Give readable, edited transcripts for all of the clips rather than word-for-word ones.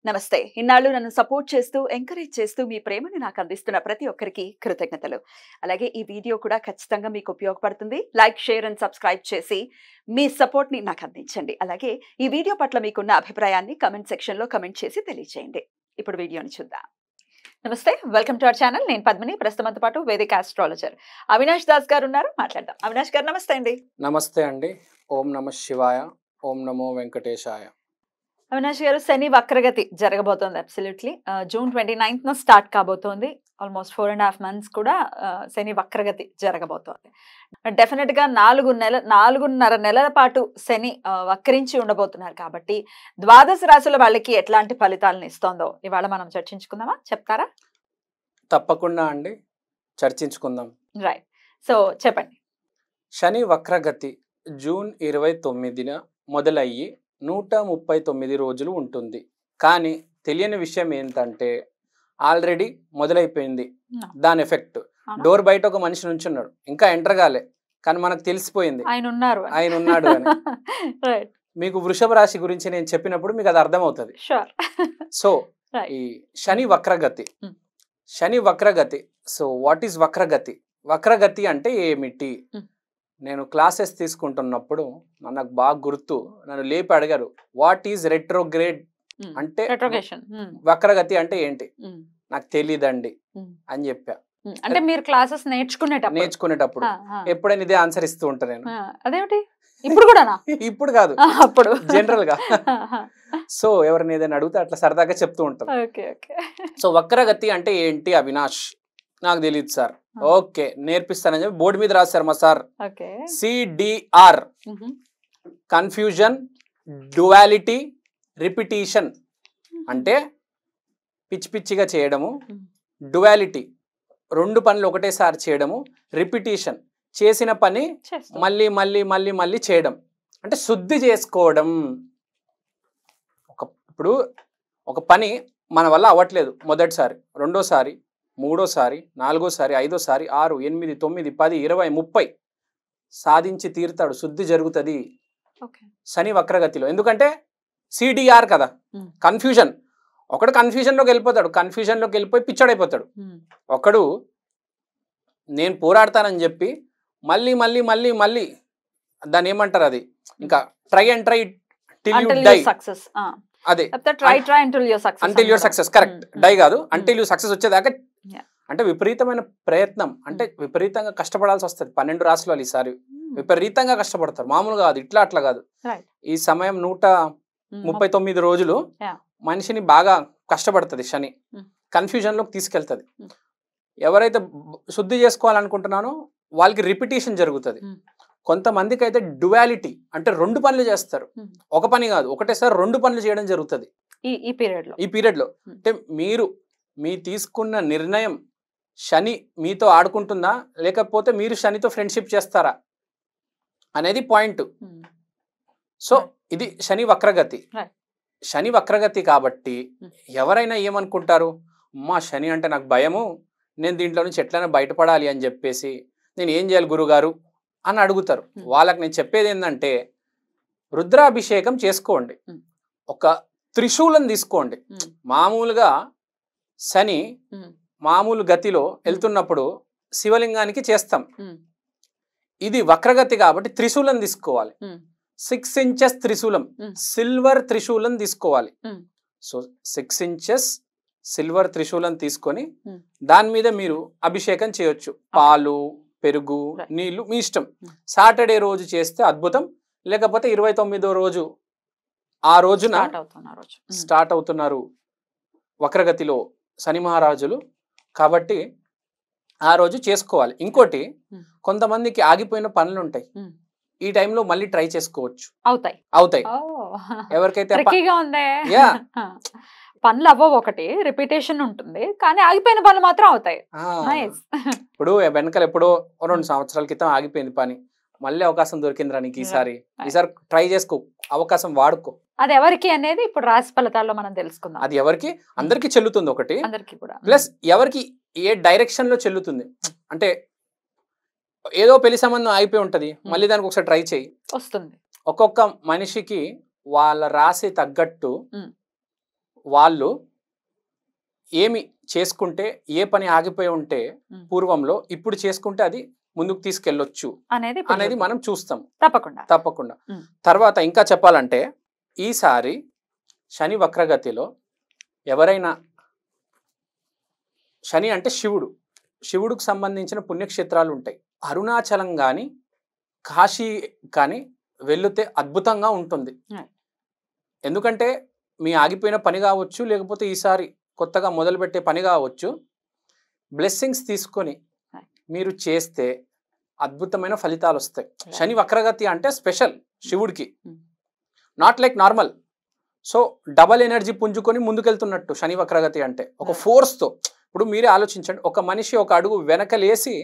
నమస్తే. ఇన్నాళ్ళు నన్ను సపోర్ట్ చేస్తూ, ఎంకరేజ్ చేస్తూ మీ ప్రేమని నాకు అందిస్తున్న ప్రతి ఒక్కరికి కృతజ్ఞతలు. అలాగే ఈ వీడియో కూడా ఖచ్చితంగా మీకు ఉపయోగపడుతుంది. లైక్, షేర్ అండ్ సబ్స్క్రైబ్ చేసి మీ సపోర్ట్‌ని నాకు అందించండి. అలాగే ఈ వీడియో పట్ల మీకున్న అభిప్రాయాన్ని కామెంట్ సెక్షన్‌లో కామెంట్ చేసి తెలియజేయండి. ఇప్పుడు వీడియోని చూద్దాం. నమస్తే. Welcome to our channel. నేను పద్మిని. ప్రస్తుతం మనతో పాటు వేదిక ఆస్ట్రాలజర్ అవినాష్ దాస్ గారు ఉన్నారు. మాట్లాడదాం. అవినాష్ గారు నమస్తే అండి. నమస్తే అండి. ఓం నమః శివాయ. ఓం నమో వెంకటేశాయ. అవినాష్ గారు, శని వక్రగతి జరగబోతోంది. అబ్సల్యూట్లీ జూన్ 29న స్టార్ట్ కాబోతోంది. ఆల్మోస్ట్ 4.5 months కూడా శని వక్రగతి జరగబోతోంది. డెఫినెట్ గా 4.5 నెలల పాటు శని వక్రించి ఉండబోతున్నారు కాబట్టి ద్వాదశ రాశుల వాళ్ళకి ఎట్లాంటి ఫలితాలను ఇస్తోందో ఇవాళ మనం చర్చించుకుందామా? చెప్తారా? తప్పకుండా అండి, చర్చించుకుందాం. రైట్. సో చెప్పండి. శని వక్రగతి జూన్ 29న మొదలయ్యి 139 రోజులు ఉంటుంది. కానీ తెలియని విషయం ఏంటంటే ఆల్రెడీ మొదలైపోయింది దాని ఎఫెక్ట్. డోర్ బయట ఒక మనిషి నుంచున్నాడు, ఇంకా ఎంటర్ కాలే, కానీ మనకు తెలిసిపోయింది ఆయన ఉన్నాడు అని. మీకు వృషభ రాశి గురించి నేను చెప్పినప్పుడు మీకు అది అర్థమవుతుంది. సో ఈ శని వక్రగతి, శని వక్రగతి. సో వాట్ ఈస్ వక్రగతి? వక్రగతి అంటే ఏమిటి? నేను క్లాసెస్ తీసుకుంటున్నప్పుడు నాకు బాగా గుర్తు, నన్ను లేపి అడిగారు, వాట్ ఈజ్ రెట్రోగ్రేడ్ అంటే, వక్రగతి అంటే ఏంటి? నాకు తెలియదండి అని చెప్పా. అంటే మీరు క్లాసెస్ నేర్చుకునేటప్పుడు ఎప్పుడైనా ఇదే ఆన్సర్ ఇస్తూ ఉంటాను నేను. అదేమిటి ఇప్పుడు కూడా? ఇప్పుడు కాదు, అప్పుడు జనరల్ గా. సో ఎవరిని ఏదైనా అడిగితే అట్లా సరదాగా చెప్తూ ఉంటాను. సో వక్రగతి అంటే ఏంటి అవినాష్? నాకు తెలియదు సార్. ఓకే, నేర్పిస్తానని చెప్పి బోర్డు మీద రాశారు మా sir. CDR, confusion, duality, repetition. అంటే పిచ్చి పిచ్చిగా చేయడము, డ్యువాలిటీ రెండు పనులు ఒకటేసారి చేయడము, రిపిటీషన్ చేసిన పని మళ్ళీ మళ్ళీ మళ్ళీ మళ్ళీ చేయడం, అంటే శుద్ధి చేసుకోవడం. ఇప్పుడు ఒక పని మన వల్ల అవ్వట్లేదు, మొదటిసారి, రెండోసారి, మూడోసారి, నాలుగోసారి, ఐదోసారి, 6, 8, 9, 10, 20, 30 సాధించి తీరుతాడు, శుద్ధి జరుగుతుంది శని వక్రగతిలో. ఎందుకంటే సిడిఆర్ కదా, కన్ఫ్యూజన్. ఒకడు కన్ఫ్యూజన్లోకి వెళ్ళిపోతాడు, కన్ఫ్యూజన్లోకి వెళ్ళిపోయి పిచ్చడైపోతాడు. ఒకడు నేను పోరాడతానని చెప్పి మళ్ళీ మళ్ళీ మళ్ళీ మళ్ళీ దాన్ని ఏమంటారు, అది ఇంకా try and try till you die. అదే until your success. Correct. Die కాదు, అంటిల్ యూ సక్సెస్ వచ్చేదాకా. అంటే విపరీతమైన ప్రయత్నం, అంటే విపరీతంగా కష్టపడాల్సి వస్తుంది. 12 రాశులు ఈసారి విపరీతంగా కష్టపడతారు, మామూలుగా కాదు, ఇట్లా అట్లా కాదు. ఈ సమయం 139 రోజులు మనిషిని బాగా కష్టపడుతుంది శని, కన్ఫ్యూజన్ లోకి తీసుకెళ్తుంది. ఎవరైతే శుద్ధి చేసుకోవాలనుకుంటున్నానో వాళ్ళకి రిపిటీషన్ జరుగుతుంది. కొంతమందికి అయితే డ్యువాలిటీ, అంటే 2 పనులు చేస్తారు, ఒక పని కాదు, ఒకటేసారి 2 పనులు చేయడం జరుగుతుంది ఈ పీరియడ్ లో. అంటే మీ తీసుకున్న నిర్ణయం శని మీతో ఆడుకుంటుందా, లేకపోతే మీరు శనితో ఫ్రెండ్షిప్ చేస్తారా అనేది పాయింట్. సో ఇది శని వక్రగతి. శని వక్రగతి కాబట్టి ఎవరైనా ఏమనుకుంటారు, అమ్మా శని అంటే నాకు భయము, నేను దీంట్లో నుంచి ఎట్లైనా బయటపడాలి అని చెప్పేసి నేను ఏం చేయాలి గురుగారు అని అడుగుతారు. వాళ్ళకి నేను చెప్పేది ఏంటంటే, రుద్రాభిషేకం చేసుకోండి, ఒక త్రిశూలం తీసుకోండి. మామూలుగా శని మామూలు గతిలో వెళ్తున్నప్పుడు శివలింగానికి చేస్తాం, ఇది వక్రగతి కాబట్టి త్రిశూలం తీసుకోవాలి. 6 inches త్రిశూలం, సిల్వర్ త్రిశూలం తీసుకోవాలి. సో 6 inches సిల్వర్ త్రిశూలం తీసుకొని దాని మీద మీరు అభిషేకం చేయొచ్చు. పాలు, పెరుగు, నీళ్లు మీ ఇష్టం. సాటర్డే రోజు చేస్తే అద్భుతం, లేకపోతే 29వ రోజు ఆ రోజున స్టార్ట్ అవుతున్నారు వక్రగతిలో శని మహారాజులు కాబట్టి ఆ రోజు చేసుకోవాలి. ఇంకోటి, కొంతమందికి ఆగిపోయిన పనులు ఉంటాయి, ఈ టైంలో మళ్ళీ ట్రై చేసుకోవచ్చు, అవుతాయి. ఎవరికైతే పనులు అవ్వవు, ఒకటి రిపిటేషన్ ఉంటుంది, కానీ ఆగిపోయిన పనులు మాత్రం అవుతాయి. ఇప్పుడు వెనకాల ఎప్పుడో 2 సంవత్సరాల క్రితం ఆగిపోయింది పని, మళ్ళీ అవకాశం దొరికిందిరా నీకు, ఈసారి ట్రై చేసుకో, అవకాశం వాడుకో. అది ఎవరికి అనేది ఇప్పుడు రాశి ఫలితాల్లో మనం తెలుసుకుందాం. అది ఎవరికి, అందరికి చెల్లుతుంది ఒకటి, ప్లస్ ఎవరికి ఏ డైరెక్షన్ లో చెల్లుతుంది. అంటే ఏదో పెళ్లి సంబంధం అయిపోయి ఉంటది, మళ్ళీ దానికి ఒకసారి ట్రై చేయి, వస్తుంది. ఒక్కొక్క మనిషికి వాళ్ళ రాశి తగ్గట్టు వాళ్ళు ఏమి చేసుకుంటే ఏ పని ఆగిపోయి ఉంటే పూర్వంలో ఇప్పుడు చేసుకుంటే అది ముందుకు తీసుకెళ్ళొచ్చు అనేది మనం చూస్తాం తప్పకుండా. తర్వాత ఇంకా చెప్పాలంటే ఈసారి శని వక్రగతిలో ఎవరైనా, శని అంటే శివుడికి సంబంధించిన పుణ్యక్షేత్రాలు ఉంటాయి. అరుణాచలం కానీ కాశీ కానీ వెళితే అద్భుతంగా ఉంటుంది. ఎందుకంటే మీ ఆగిపోయిన పని కావచ్చు, లేకపోతే ఈసారి కొత్తగా మొదలుపెట్టే పని కావచ్చు, బ్లెస్సింగ్స్ తీసుకొని మీరు చేస్తే అద్భుతమైన ఫలితాలు వస్తాయి. శని వక్రగతి అంటే స్పెషల్ శివుడికి, not like normal. So double energy పుంజుకొని ముందుకెళ్తున్నట్టు శని వక్రగతి అంటే ఒక ఫోర్స్తో. ఇప్పుడు మీరే ఆలోచించండి, ఒక మనిషి ఒక అడుగు వెనకలేసి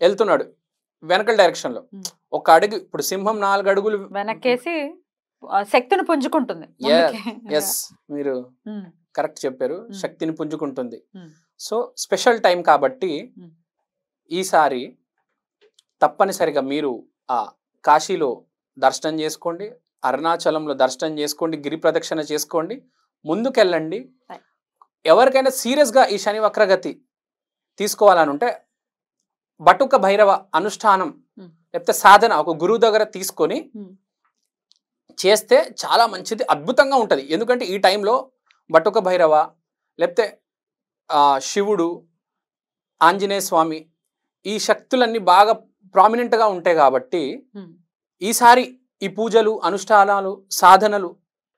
వెళ్తున్నాడు వెనకల డైరెక్షన్లో, ఒక అడుగు, ఇప్పుడు సింహం 4 అడుగులు వెనకేసి శక్తిని పుంజుకుంటుంది. ఎస్, మీరు కరెక్ట్ చెప్పారు, శక్తిని పుంజుకుంటుంది. సో స్పెషల్ టైం కాబట్టి ఈసారి తప్పనిసరిగా మీరు ఆ కాశీలో దర్శనం చేసుకోండి, అరుణాచలంలో దర్శనం చేసుకోండి, గిరి ప్రదక్షిణ చేసుకోండి, ముందుకెళ్ళండి. ఎవరికైనా సీరియస్గా ఈ శని వక్రగతి తీసుకోవాలని ఉంటే బటుక భైరవ అనుష్ఠానం లేకపోతే సాధన ఒక గురువు దగ్గర తీసుకొని చేస్తే చాలా మంచిది, అద్భుతంగా ఉంటుంది. ఎందుకంటే ఈ టైంలో బటుక భైరవ లేకపోతే శివుడు, ఆంజనేయ స్వామి, ఈ శక్తులన్నీ బాగా ప్రామినెంట్గా ఉంటాయి కాబట్టి ఈసారి ఈ పూజలు, అనుష్ఠానాలు, సాధనలు.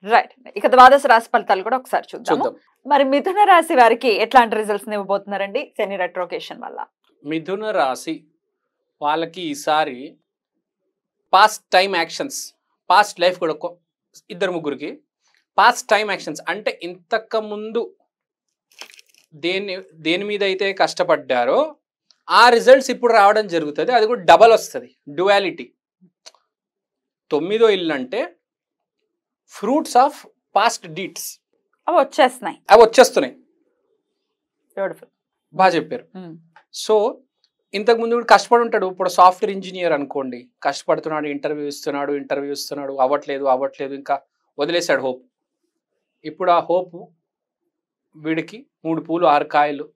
రైట్. ఇక ద్వాదశ రాశి ఫలితాలు కూడా ఒకసారి చూద్దాం. మరి మిథున రాశి వారికి ఎట్లాంటి రిజల్ట్స్ ఇవ్వబోతున్నారండి శని రెట్రోకేషన్ వల్ల? మిథున రాశి వాళ్ళకి ఈసారి past time actions, past life కూడా 2-3కి పాస్ట్ టైం యాక్షన్స్ అంటే ఇంతకుముందు దేని మీద అయితే కష్టపడ్డారో ఆ రిజల్ట్స్ ఇప్పుడు రావడం జరుగుతుంది. అది కూడా డబల్ వస్తుంది, డ్యువాలిటీ. 9వ ఇల్లు అంటే ఫ్రూట్స్ ఆఫ్ పాస్ట్ డీడ్స్ అవి వచ్చేస్తున్నాయి. బాగా చెప్పారు. సో ఇంతకుముందు కష్టపడి ఉంటాడు, ఇప్పుడు సాఫ్ట్వేర్ ఇంజనీర్ అనుకోండి, కష్టపడుతున్నాడు, ఇంటర్వ్యూ ఇస్తున్నాడు, అవ్వట్లేదు, ఇంకా వదిలేశాడు హోప్. ఇప్పుడు ఆ హోప్ వీడికి 3 పూలు 6 కాయలు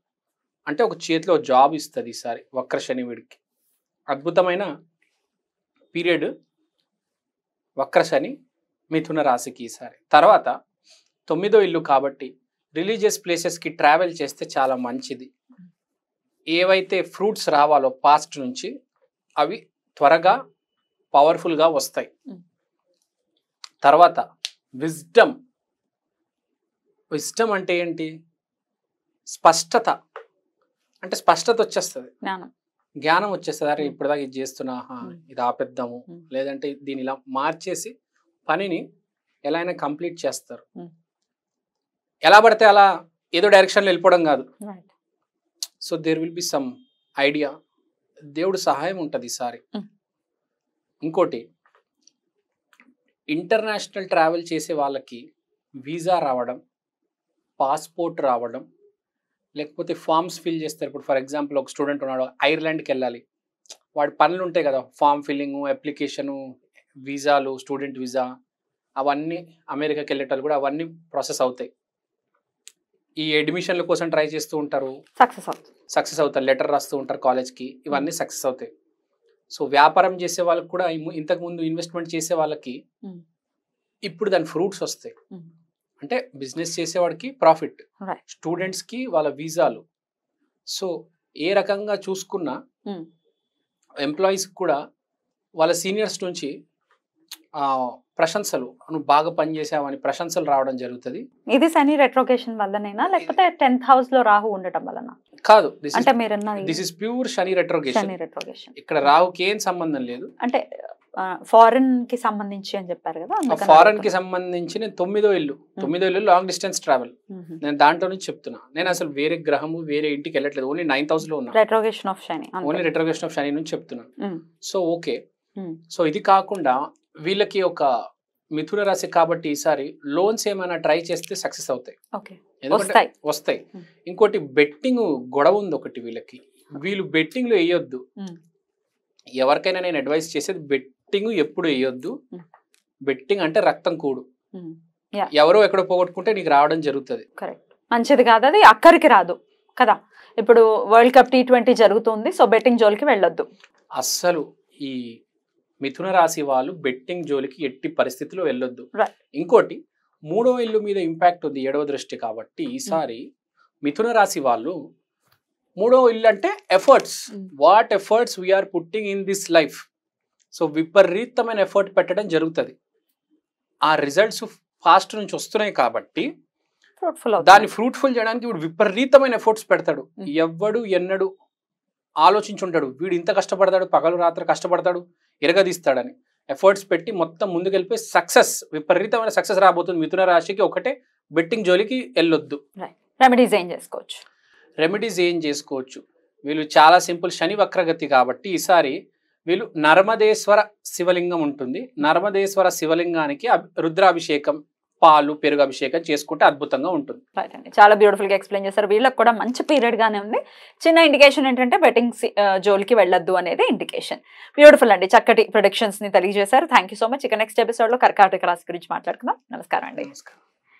అంటే ఒక చేతిలో జాబ్ ఇస్తుంది ఈసారి వక్ర శని వీడికి. అద్భుతమైన పీరియడ్ వక్ర శని మిథున రాశికి ఈసారి. తర్వాత 9వ ఇల్లు కాబట్టి రిలీజియస్ ప్లేసెస్కి ట్రావెల్ చేస్తే చాలా మంచిది. ఏవైతే ఫ్రూట్స్ రావాలో పాస్ట్ నుంచి అవి త్వరగా పవర్ఫుల్గా వస్తాయి. తర్వాత విజ్డమ్ అంటే ఏంటి? స్పష్టత అంటే స్పష్టత వచ్చేస్తుంది, జ్ఞానం వచ్చేస్తుంది. అరే ఇప్పటిదాకా ఇది చేస్తున్నా, ఇది ఆపేద్దాము, లేదంటే దీని ఇలా మార్చేసి పనిని ఎలా అయినా కంప్లీట్ చేస్తారు. ఎలా పడితే అలా ఏదో డైరెక్షన్లో వెళ్ళిపోవడం కాదు. So there will be some idea, దేవుడు సహాయం ఉంటుంది ఈసారి. ఇంకోటి, ఇంటర్నేషనల్ ట్రావెల్ చేసే వాళ్ళకి వీసా రావడం, పాస్పోర్ట్ రావడం, లేకపోతే ఫామ్స్ ఫిల్ చేస్తారు. ఇప్పుడు ఫర్ ఎగ్జాంపుల్ ఒక స్టూడెంట్ ఉన్నాడు, ఐర్లాండ్కి వెళ్ళాలి, వాడి పనులు ఉంటాయి కదా, ఫామ్ ఫిల్లింగ్, అప్లికేషను, వీసాలు, స్టూడెంట్ వీసా, అవన్నీ అమెరికాకి వెళ్ళేటప్పుడు కూడా అవన్నీ ప్రాసెస్ అవుతాయి. ఈ అడ్మిషన్ల కోసం ట్రై చేస్తూ ఉంటారు, సక్సెస్ అవుతారు, లెటర్ రాస్తూ ఉంటారు కాలేజ్కి, ఇవన్నీ సక్సెస్ అవుతాయి. సో వ్యాపారం చేసే వాళ్ళకి కూడా ఇంతకుముందు ఇన్వెస్ట్మెంట్ చేసే వాళ్ళకి ఇప్పుడు దాని ఫ్రూట్స్ వస్తాయి. అంటే బిజినెస్ చేసేవాడికి ప్రాఫిట్, స్టూడెంట్స్కి వాళ్ళ వీసాలు. సో ఏ రకంగా చూసుకున్నా ఎంప్లాయీస్కి కూడా వాళ్ళ సీనియర్స్ నుంచి ప్రశంసలు, నువ్వు బాగా పనిచేసావని ప్రశంసలు రావడం జరుగుతుంది. ఇది శని రెట్రోకేషన్ వల్లనేనా, లేకపోతే 10th హౌస్ లో రాహు ఉండటం వలన? కాదు, దిస్ ఇస్ ప్యూర్ శని రెట్రోకేషన్. ఇక్కడ రాహుకి ఏం సంబంధం లేదు. అంటే ఫారెన్ కి సంబంధించి అని చెప్పారు కదా, ఫారెన్ కి సంబంధించి నేను 9వ ఇల్లు లాంగ్ డిస్టెన్స్ ట్రావెల్, నేను దాంట్లో నుంచి చెప్తున్నా. నేను అసలు వేరే గ్రహము వేరే ఇంటికి వెళ్ళట్లేదు, ఓన్లీ 9th హౌస్ లో ఉన్నా. రెట్రోకేషన్ ఆఫ్ శని, ఓన్లీ రెట్రోకేషన్ ఆఫ్ శని నుంచి చెప్తున్నా. So okay. సో ఇది కాకుండా వీళ్ళకి ఒక మిథున రాశి కాబట్టి ఈసారి లోన్స్ ఏమైనా ట్రై చేస్తే సక్సెస్ అవుతాయి, ఎందుకంటే వస్తాయి. ఇంకోటి బెట్టింగ్ గొడవ ఉంది ఒకటి వీళ్ళకి, వీళ్ళు బెట్టింగ్ లో వేయొద్దు. ఎవరికైనా నేను అడ్వైస్ చేసేది బెట్టింగ్ ఎప్పుడు వేయొద్దు. బెట్టింగ్ అంటే రక్తం కూడు. Yeah. ఎవరో ఎక్కడో పోగొట్టుకుంటే నీకు రావడం జరుగుతుంది. కరెక్ట్, మంచిది కాదు, అది అక్కడికి రాదు కదా. ఇప్పుడు వరల్డ్ కప్ T20 జరుగుతుంది, సో బెట్టింగ్ జోలికి వెళ్ళొద్దు. అస్సలు ఈ మిథున రాశి వాళ్ళు బెట్టింగ్ జోలికి ఎట్టి పరిస్థితిలో వెళ్ళొద్దు. Right. ఇంకోటి, 3వ ఇల్లు మీద ఇంపాక్ట్ ఉంది, 7వ దృష్టి కాబట్టి ఈసారి మిథున రాశి వాళ్ళు 3వ ఇల్లు అంటే efforts, what efforts we are putting in this life. So విపరీతమైన ఎఫర్ట్ పెట్టడం జరుగుతుంది. ఆ రిజల్ట్స్ ఫాస్ట్ నుంచి వస్తున్నాయి కాబట్టి దాన్ని ఫ్రూట్ఫుల్ చేయడానికి వీడు విపరీతమైన ఎఫర్ట్స్ పెడతాడు. ఎవ్వడు ఎన్నడు ఆలోచించుంటాడు వీడు ఇంత కష్టపడతాడు, పగలు రాత్రి కష్టపడతాడు, ఎరగదీస్తాడని. ఎఫర్ట్స్ పెట్టి మొత్తం ముందుకెళ్ళిపోయి సక్సెస్, విపరీతమైన సక్సెస్ రాబోతుంది. మిథున రాశికి ఒకటే, బెట్టింగ్ జోలికి వెళ్ళొద్దు. రెమెడీస్ ఏం చేసుకోవచ్చు? రెమెడీస్ ఏం చేసుకోవచ్చు, వీళ్ళు చాలా సింపుల్. శని వక్రగతి కాబట్టి ఈసారి వీళ్ళు నర్మదేశ్వర శివలింగం ఉంటుంది, నర్మదేశ్వర శివలింగానికి రుద్రాభిషేకం, పాలు పెరుగు అభిషేకం చేసుకుంటే అద్భుతంగా ఉంటుంది. రైట్ అండి, చాలా బ్యూటిఫుల్ గా ఎక్స్ప్లెయిన్ చేశారు. వీళ్ళకి కూడా మంచి పీరియడ్ గానే ఉంది. చిన్న ఇండికేషన్ ఏంటంటే బెట్టింగ్ జోలికి వెళ్ళొద్దు అనేది ఇండికేషన్. బ్యూటిఫుల్ అండి, చక్కటి ప్రొడిక్షన్స్ ని తెలియజేశారు. Thank you so much. ఇక నెక్స్ట్ ఎపిసోడ్ లో కర్కాటక రాశి గురించి మాట్లాడుకుందాం. నమస్కారం అండి. నమస్కారం.